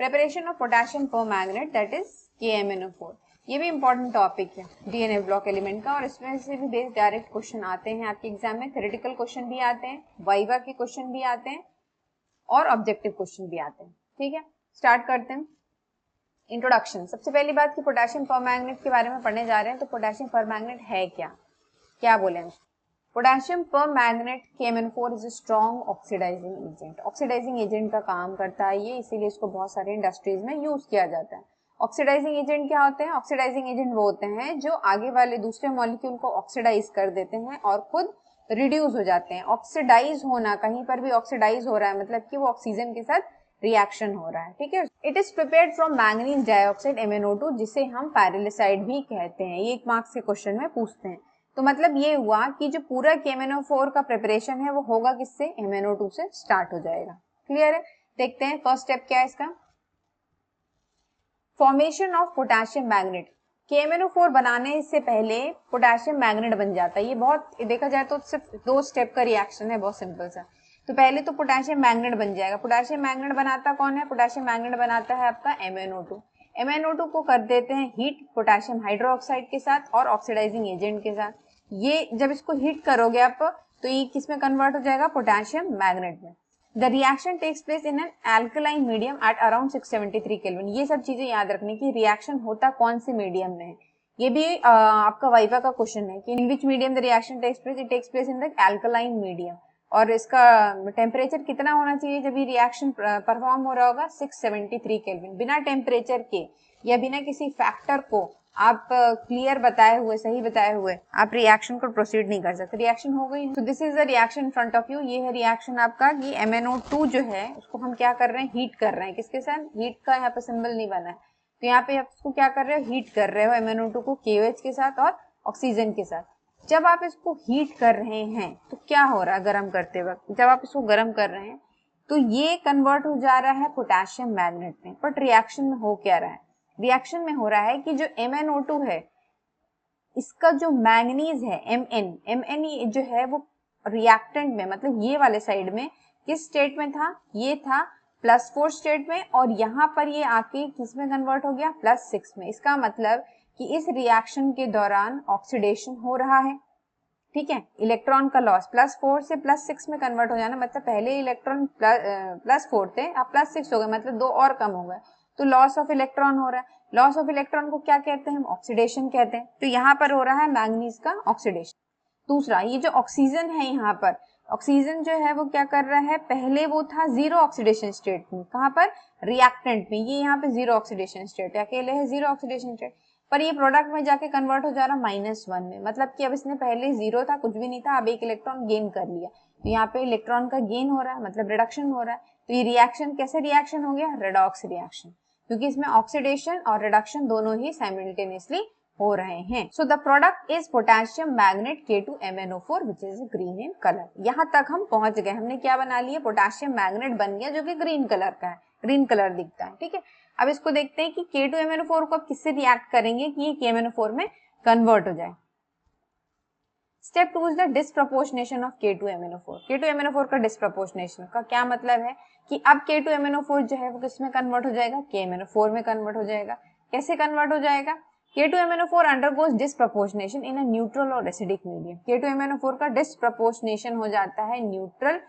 Preparation of potassium permanganate that is KMnO4। ये भी important topic है DNA ब्लॉक एलिमेंट का, और इसमें से भी बेस्ड डायरेक्ट क्वेश्चन आते हैं आपके एग्जाम में। थ्योरेटिकल क्वेश्चन भी आते हैं, वाइवा के क्वेश्चन भी आते हैं, और ऑब्जेक्टिव क्वेश्चन भी आते हैं। ठीक है, स्टार्ट करते हैं। इंट्रोडक्शन। सबसे पहली बात कि पोटेशियम परमैंगनेट के बारे में पढ़ने जा रहे हैं, तो पोटेशियम परमैंगनेट है क्या बोले। Potassium permanganate KMnO4 is a strong oxidising agent. Oxidising agent का काम करता है ये, इसीलिए इसको बहुत सारे इंडस्ट्रीज में यूज किया जाता है। ऑक्सीडाइजिंग एजेंट क्या होते हैं? ऑक्सीडाइजिंग एजेंट वो होते हैं जो आगे वाले दूसरे मॉलिक्यूल को ऑक्सीडाइज कर देते हैं और खुद रिड्यूस हो जाते हैं। ऑक्सीडाइज होना, कहीं पर भी ऑक्सीडाइज हो रहा है मतलब कि वो ऑक्सीजन के साथ रिएक्शन हो रहा है। ठीक है। It is prepared from manganese dioxide MnO2, जिसे हम पैरेलिसाइड भी कहते हैं। ये 1 मार्क्स के क्वेश्चन में पूछते हैं। तो मतलब ये हुआ कि जो पूरा KMnO4 का प्रिपरेशन है वो होगा किससे? MnO2 से स्टार्ट हो जाएगा। क्लियर है? देखते हैं फर्स्ट स्टेप क्या है इसका। Formation of potassium magnet. KMnO4 बनाने से पहले पोटेशियम मैग्नेट बन जाता है। ये बहुत देखा जाए तो सिर्फ 2 स्टेप का रिएक्शन है, बहुत सिंपल सा। तो पहले तो पोटेशियम मैग्नेट बन जाएगा। पोटेशियम मैग्नेट बनाता कौन है? पोटेशियम मैग्नेट बनाता है आपका MnO2। MnO2 को कर देते हैं हीट पोटेशियम हाइड्रोक्साइड के साथ और ऑक्सीडाइजिंग एजेंट के साथ। ये जब इसको हीट करोगे आप तो ये किस में कन्वर्ट हो जाएगा? पोटेशियम मैग्नेट में। The reaction takes place in an alkaline medium at around 673 Kelvin। ये सब चीजें याद रखने की, रिएक्शन होता कौन से मीडियम में है। ये भी आपका वाइवा का क्वेश्चन है कि in which medium the reaction takes place. It takes place in the alkaline medium. और इसका टेम्परेचर कितना होना चाहिए जब ये रिएक्शन परफॉर्म हो रहा होगा? 673 केल्विन। बिना टेम्परेचर के या बिना किसी फैक्टर को आप क्लियर बताए हुए, सही बताए हुए आप रिएक्शन को प्रोसीड नहीं कर सकते। रिएक्शन हो गई। तो this is the reaction in front of you. ये है रिएक्शन आपका कि MnO2 जो है उसको हम क्या कर रहे हैं? हीट कर रहे हैं। किसके साथ? हीट का यहाँ पे सिंबल नहीं बना है, तो यहाँ पे आप इसको क्या कर रहे हो? हीट कर रहे हो MnO2 को KOH के साथ और ऑक्सीजन के साथ। जब आप इसको हीट कर रहे हैं तो क्या हो रहा है? गर्म करते वक्त जब आप इसको गर्म कर रहे हैं तो ये कन्वर्ट हो जा रहा है पोटेशियम मैग्नेट में। बट रिएक्शन में हो क्या रहा है? रिएक्शन में हो रहा है कि जो MnO2 है इसका जो मैंगनीज है Mn जो है वो रिएक्टेंट में, मतलब ये वाले साइड में किस स्टेट में था? ये था +4 स्टेट में, और यहाँ पर ये आके किस में कन्वर्ट हो गया? +6 में। इसका मतलब कि इस रिएक्शन के दौरान ऑक्सीडेशन हो रहा है। ठीक है, इलेक्ट्रॉन का लॉस +4 से +6 में कन्वर्ट हो जाना, मतलब पहले इलेक्ट्रॉन +4 थे, अब +6 हो गए, मतलब 2 और कम हो गए, तो लॉस ऑफ इलेक्ट्रॉन हो रहा है। लॉस ऑफ इलेक्ट्रॉन को क्या कहते हैं? हम ऑक्सीडेशन कहते हैं। तो यहाँ पर हो रहा है मैंगनीज का ऑक्सीडेशन। दूसरा, ये जो ऑक्सीजन है यहाँ पर, ऑक्सीजन जो है वो क्या कर रहा है? पहले वो था 0 ऑक्सीडेशन स्टेट में। कहाँ पर? रिएक्टेंट में। ये यहाँ पे 0 ऑक्सीडेशन स्टेट है, अकेले है 0 ऑक्सीडेशन स्टेट, पर ये प्रोडक्ट में जाके कन्वर्ट हो जा रहा -1 में। मतलब कि अब इसने पहले 0 था, कुछ भी नहीं था, अब 1 इलेक्ट्रॉन गेन कर लिया, तो यहाँ पे इलेक्ट्रॉन का गेन हो रहा है, मतलब रिडक्शन हो रहा है। तो ये रिएक्शन कैसे रिएक्शन हो गया? रेडॉक्स रिएक्शन, क्योंकि इसमें ऑक्सीडेशन और रिडक्शन दोनों ही साइमल्टेनियसली हो रहे हैं। So the product is potassium magnet K2MnO4 which is green in colour. यहाँ तक हम पहुंच गए, हमने क्या बना लिया? पोटेशियम मैग्नेट बन गया जो कि ग्रीन कलर का है, ग्रीन कलर दिखता है। ठीक है, अब इसको देखते हैं कि K2MnO4 को अब किससे रिएक्ट करेंगे कि ये KMnO4 में कन्वर्ट हो जाए। Step 2 is the disproportionation of K2MnO4। K2MnO4 का डिस्प्रपोर्शनेशन का क्या मतलब है कि अब K2MnO4 जो है वो किस में कन्वर्ट हो जाएगा? KMnO4 में कन्वर्ट हो जाएगा। कैसे कन्वर्ट हो जाएगा? K2MnO4 undergoes disproportionation in a neutral और एसिडिक मीडियम। K2MnO4 का डिस्प्रपोर्शनेशन हो जाता है न्यूट्रल,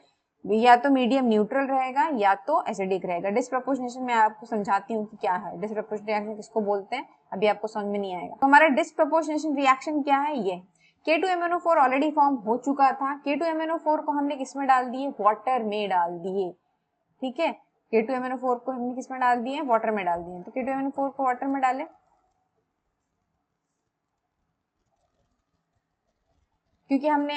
या तो मीडियम न्यूट्रल रहेगा या तो एसिडिक रहेगा। डिस्प्रपोर्शनेशन मैं आपको समझाती हूँ कि क्या है। डिस्प्रपोर्शनेशन रिएक्शन किसको बोलते हैं, अभी आपको समझ में नहीं आएगा। तो हमारा डिस्प्रपोर्शनेशन रिएक्शन क्या है? ये K2MnO4 ऑलरेडी फॉर्म हो चुका था। K2MnO4 को हमने किस में डाल दिए? वाटर में डाल दिए। ठीक है, K2MnO4 को हमने किस में डाल दिए? वाटर में डाल दिए। तो K2MnO4 को वाटर में डालें, क्योंकि हमने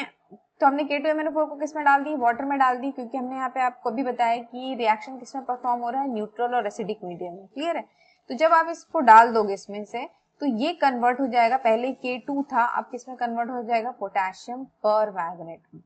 K2MnO4 को किस में डाल दी? वाटर में डाल दी, क्योंकि हमने यहाँ पे आपको भी बताया कि रिएक्शन किस में परफॉर्म हो रहा है? न्यूट्रल और एसिडिक मीडियम में। क्लियर है? तो जब आप इसको डाल दोगे इसमें से तो ये कन्वर्ट हो जाएगा, पहले K2 था, अब किस में कन्वर्ट हो जाएगा? पोटेशियम परमैंगनेट में।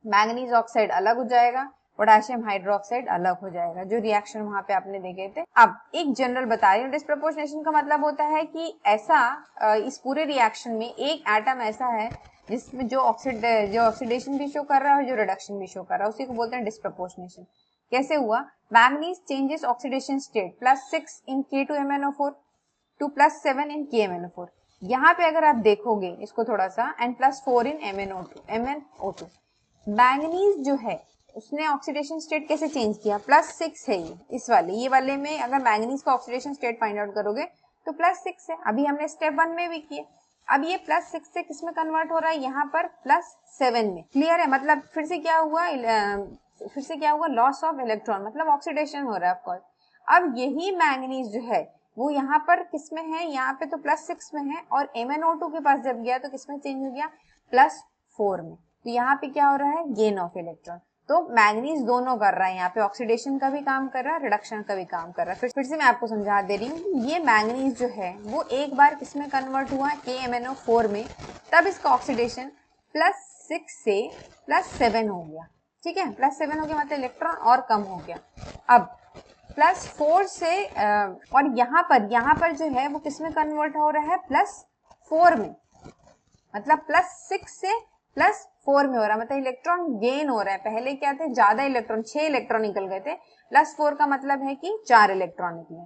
मैंगनीज ऑक्साइड अलग हो जाएगा, पोटेशियम हाइड्रोक्साइड अलग हो जाएगा, जो रिएक्शन वहां पे आपने देखे थे। अब एक जनरल बता रही हूँ, डिस्प्रपोर्शनेशन का मतलब होता है कि ऐसा इस पूरे रिएक्शन में एक एटम ऐसा है जिसमें जो ऑक्सीडेशन भी शो कर रहा है और जो रिडक्शन भी शो कर रहा है, उसी को बोलते हैं डिस्प्रपोर्शनेशन। कैसे हुआ? Manganese changes oxidation state +6 in K2MnO4 to +7 in KMnO4। यहाँ पे अगर आप देखोगे इसको थोड़ा सा, एंड +4 इन MnO2। मैंगनीज जो है उसने ऑक्सीडेशन स्टेट कैसे चेंज किया, +6 है ये वाले में अगर मैंगनीज का ऑक्सीडेशन स्टेट फाइंड आउट करोगे तो +6 है। अभी हमने स्टेप 1 में भी किया। अब ये +6 से किस में कन्वर्ट हो रहा है, यहाँ पर +7 में। क्लियर है, मतलब फिर से क्या हुआ, लॉस ऑफ इलेक्ट्रॉन, मतलब ऑक्सीडेशन हो रहा है ऑफकोर्स। अब यही मैंगनीज जो है वो यहाँ पर किस में है, यहाँ पे तो +6 में है, और MnO2 के पास जब गया तो किस में चेंज हो गया, +4 में। तो यहाँ पे क्या हो रहा है, गेन ऑफ इलेक्ट्रॉन। तो मैंगनीज दोनों कर रहा है, यहाँ पे ऑक्सीडेशन का भी काम कर रहा है, रिडक्शन का भी काम कर रहा है। फिर से मैं आपको समझा दे रही हूँ, ये मैंगनीज जो है वो एक बार किसमें कन्वर्ट हुआ, KMnO4 में, तब इसका ऑक्सीडेशन +6 से +7 हो गया। ठीक है, +7 हो गया मतलब इलेक्ट्रॉन और कम हो गया। अब +4 से और यहाँ पर जो है वो किसमें कन्वर्ट हो रहा है, +4 में, मतलब +6 से +4 में हो रहा है, मतलब इलेक्ट्रॉन गेन हो रहा है। पहले क्या थे, ज्यादा इलेक्ट्रॉन, 6 इलेक्ट्रॉन निकल गए थे, +4 का मतलब है कि 4 इलेक्ट्रॉन निकले।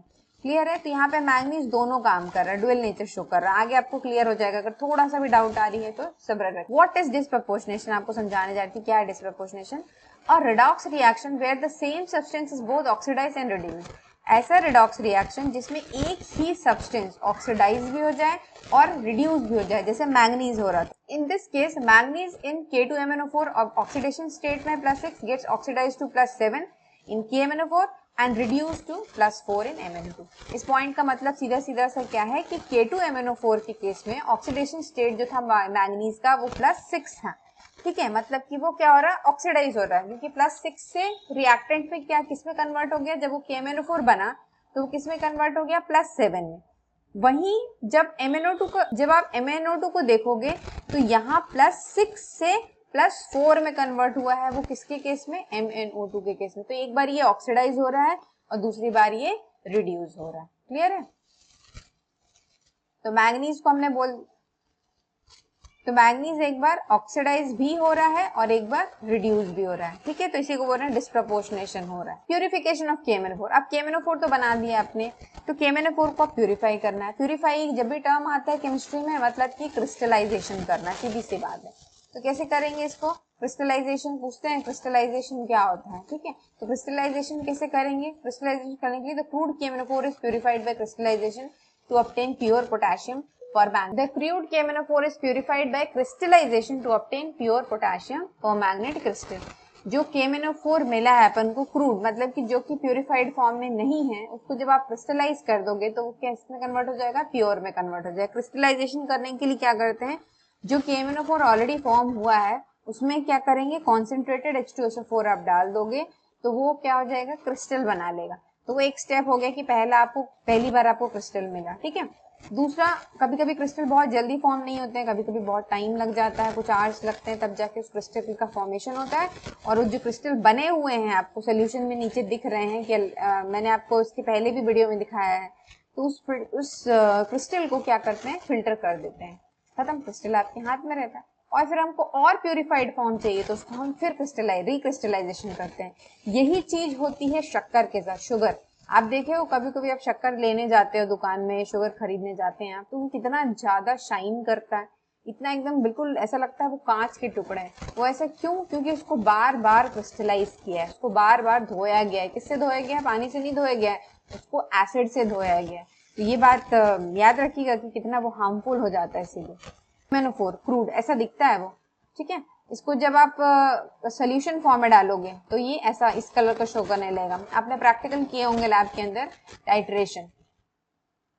क्लियर है, तो यहाँ पे मैंगनीज दोनों काम कर रहा है, डुअल नेचर शो कर रहा है। आगे आपको क्लियर हो जाएगा, अगर थोड़ा सा भी डाउट आ रही है तो सब्र रखें। व्हाट इज डिसप्रपोर्शनेशन, आपको समझाने जा रही थी क्या है डिसप्रपोर्शनेशन। और redox reaction where the same substance is both oxidise and reduce, ऐसा रिडॉक्स रिएक्शन जिसमें एक ही सब्सटेंस ऑक्सीडाइज भी हो जाए और रिड्यूस भी हो जाए, जैसे मैंगनीज हो रहा था। In this case manganese in K2MnO4 oxidation state में +6 gets oxidise to +7 in KMnO4 and reduce to +4 in MnO2। इस पॉइंट का मतलब सीधा सा क्या है कि K2MnO4 के केस में ऑक्सीडेशन स्टेट जो था मैंगनीज का वो +6 था। ठीक है, मतलब कि वो क्या हो रहा है, ऑक्सीडाइज हो रहा है, क्योंकि +6 से रिएक्टेंट में क्या किसमें कन्वर्ट हो गया, जब वो KMnO4 बना तो वो किसमें कन्वर्ट हो गया, +7 में। वहीं जब आप MnO2 को देखोगे तो यहाँ +6 से +4 में कन्वर्ट हुआ है, वो किसके केस में, MnO2 के केस में। तो एक बार ये ऑक्सीडाइज हो रहा है और दूसरी बार ये रिड्यूस हो रहा है। क्लियर है, तो मैंगनीज एक बार ऑक्सीडाइज भी हो रहा है और एक बार रिड्यूस भी हो रहा है। ठीक है, तो इसी को बोल रहे हैं डिस्प्रपोर्शनेशन हो रहा है। प्यूरिफिकेशन ऑफ KMnO4, अब KMnO4 तो बना दिया आपने, तो KMnO4 को प्यूरिफाई करना है। प्यूरिफाई जब भी टर्म आता है केमिस्ट्री में, मतलब कि क्रिस्टलाइजेशन करना, सीधी सी बात है। तो कैसे करेंगे इसको, क्रिस्टलाइजेशन पूछते हैं, क्रिस्टलाइजेशन क्या होता है। ठीक है, तो क्रिस्टलाइजेशन कैसे करेंगे, क्रिस्टलाइजेशन करने के लिए the crude KMnO4 is purified by crystallisation to obtain pure potassium for magnet. The crude KMnO4 is purified by crystallization to obtain pure potassium for magnet crystal. जो KMnO4 मिला है अपन को क्रूड, मतलब कि जो कि प्यूरिफाइड फॉर्म में नहीं है, उसको जब आप क्रिस्टलाइज कर दोगे तो वो किस में कन्वर्ट हो जाएगा, प्योर में कन्वर्ट हो जाएगा। क्रिस्टलाइजेशन करने के लिए क्या करते हैं, जो KMnO4 ऑलरेडी फॉर्म हुआ है उसमें क्या करेंगे, कॉन्सेंट्रेटेड H2SO4 आप डाल दोगे तो वो क्या हो जाएगा, क्रिस्टल बना लेगा। तो वो एक स्टेप हो गया कि पहली बार आपको क्रिस्टल मिला। ठीक है, दूसरा, कभी कभी क्रिस्टल बहुत जल्दी फॉर्म नहीं होते हैं, कभी कभी बहुत टाइम लग जाता है, कुछ आवर्स लगते हैं, तब जाके उस क्रिस्टल का फॉर्मेशन होता है। और वो जो क्रिस्टल बने हुए हैं आपको सोल्यूशन में नीचे दिख रहे हैं कि मैंने आपको इसके पहले भी वीडियो में दिखाया है, तो उस क्रिस्टल को क्या करते हैं, फिल्टर कर देते हैं, खत्म, क्रिस्टल आपके हाथ में रहता है। और फिर हमको और प्यूरिफाइड फॉर्म चाहिए तो उसको हम फिर रिक्रिस्टलाइजेशन करते हैं। यही चीज होती है शक्कर के साथ, शुगर। आप देखे हो कभी कभी आप शक्कर लेने जाते हो दुकान में, शुगर खरीदने जाते हैं आप, तो वो कितना ज्यादा शाइन करता है, इतना एकदम बिल्कुल ऐसा लगता है वो कांच के टुकड़े हैं। वो ऐसा क्यों, क्योंकि उसको बार बार क्रिस्टलाइज किया है, उसको बार बार धोया गया है। किससे धोया गया है, पानी से नहीं धोया गया है, उसको एसिड से धोया गया है। तो ये बात याद रखिएगा कि कितना वो हार्मफुल हो जाता है। इसीलिए KMnO4 क्रूड ऐसा दिखता है वो। ठीक है, इसको जब आप सोल्यूशन फॉर्म में डालोगे तो ये ऐसा इस कलर का शो करने लगेगा। आपने प्रैक्टिकल किए होंगे लैब के अंदर, टाइट्रेशन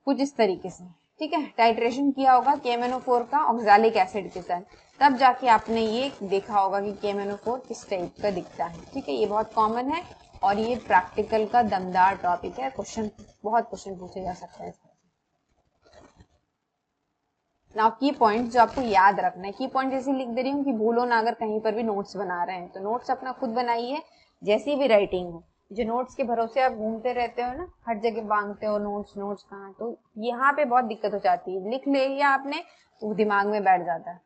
कुछ इस तरीके से। ठीक है, टाइट्रेशन किया होगा KMnO4 का ऑक्सैलिक एसिड के साथ, तब जाके आपने ये देखा होगा कि KMnO4 किस टाइप का दिखता है। ठीक है, ये बहुत कॉमन है और ये प्रैक्टिकल का दमदार टॉपिक है, बहुत क्वेश्चन पूछे जा सकता है। नाउ की पॉइंट जो आपको याद रखना है, की पॉइंट जैसे लिख दे रही हूँ कि भूलो ना, अगर कहीं पर भी नोट्स बना रहे हैं तो नोट्स अपना खुद बनाइए, जैसी भी राइटिंग हो। जो नोट्स के भरोसे आप घूमते रहते हो ना, हर जगह मांगते हो नोट्स कहाँ, तो यहाँ पे बहुत दिक्कत हो जाती है। लिख लिया आपने तो दिमाग में बैठ जाता है।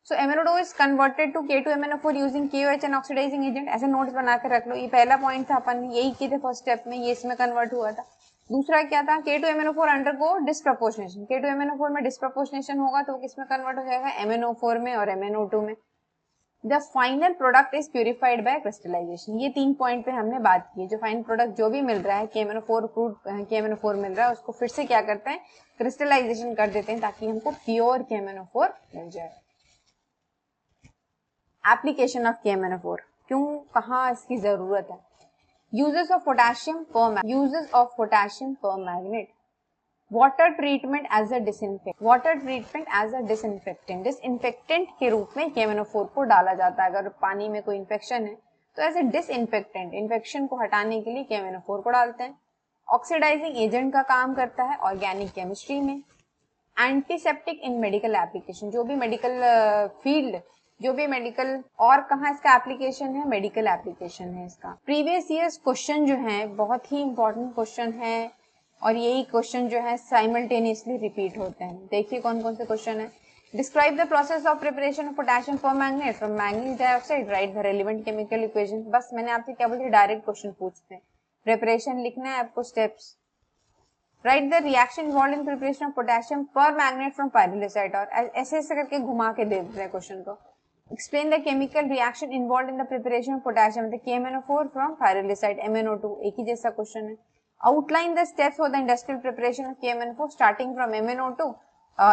So MnO2 is converted to K2MnO4 using KOH an oxidising agent. ऐसे नोट्स बना कर रख लो, ये पहला पॉइंट था, अपन यही किए थे फर्स्ट स्टेप में, ये इसमें कन्वर्ट हुआ था। दूसरा क्या था, K2MnO4 अंडरगो डिस्प्रपोर्शनेशन, K2MnO4 में डिस्प्रपोर्शनेशन होगा तो किसमें कन्वर्ट हो जाएगा, MnO4 में और MnO2 में। The final product is purified by crystallisation. ये 3 पॉइंट पे हमने बात की है। जो फाइनल प्रोडक्ट जो भी मिल रहा है, KMnO4 क्रूड KMnO4 मिल रहा है, उसको फिर से क्या करते हैं, क्रिस्टलाइजेशन कर देते हैं ताकि हमको प्योर KMnO4 मिल जाए। एप्लीकेशन ऑफ KMnO4, क्यों, कहाँ इसकी जरूरत है। Uses of potassium permanganate, water treatment as a disinfectant, disinfectant के रूप में KMnO4 को डाला जाता है। अगर पानी में कोई इन्फेक्शन है तो एज ए डिसइंफेक्टेंट, इन्फेक्शन को हटाने के लिए KMnO4 को डालते हैं। ऑक्सीडाइजिंग एजेंट का काम करता है ऑर्गेनिक केमिस्ट्री में। एंटीसेप्टिक इन मेडिकल एप्लीकेशन, जो भी मेडिकल फील्ड, जो भी मेडिकल, और कहाँ इसका एप्लीकेशन है, मेडिकल एप्लीकेशन है इसका। प्रीवियस ईयर्स क्वेश्चन जो है बहुत ही इंपॉर्टेंट क्वेश्चन है और यही क्वेश्चन जो है साइमल्टेनियसली रिपीट होते हैं। देखिए कौन कौन से क्वेश्चन है। Describe the process of preparation of potassium permanganate from manganese dioxide, right the relevant chemical equation. बस मैंने आपसे क्या बोलती, डायरेक्ट क्वेश्चन पूछते हैं, प्रिपरेशन लिखना है आपको, steps. Write the reaction involved in preparation of potassium permanganate from pyrolusite, और ऐसे ऐसे करके घुमा के दे देते हैं क्वेश्चन को। Explain the chemical reaction involved in the preparation of potassium, KMnO4 from pyrolusite MnO2, एक ही जैसा क्वेश्चन है। Outline the steps for the industrial preparation of KMnO4 starting from MnO2.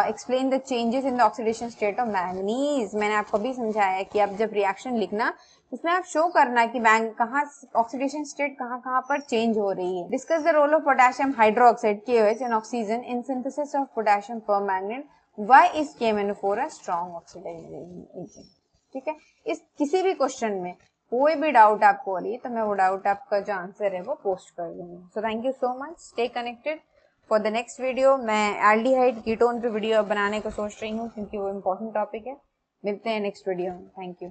Explain the changes in the oxidation state of manganese. मैंने आपको भी समझाया कि आप जब रिएक्शन लिखना उसमें आप शो करना कि कहाँ ऑक्सीडेशन स्टेट कहाँ पर चेंज हो रही है। Discuss the role of potassium hydroxide KOH and oxygen in synthesis of potassium permanganate. Why is KMnO4 a strong oxidising agent. ठीक है, इस किसी भी क्वेश्चन में कोई भी डाउट आपको हो रही है तो मैं वो डाउट आपका जो आंसर है वो पोस्ट कर दूंगी। So thank you so much, stay connected for the next video. मैं एल्डिहाइड कीटोन पे वीडियो बनाने को सोच रही हूँ क्योंकि वो इम्पोर्टेंट टॉपिक है। मिलते हैं नेक्स्ट वीडियो में, थैंक यू।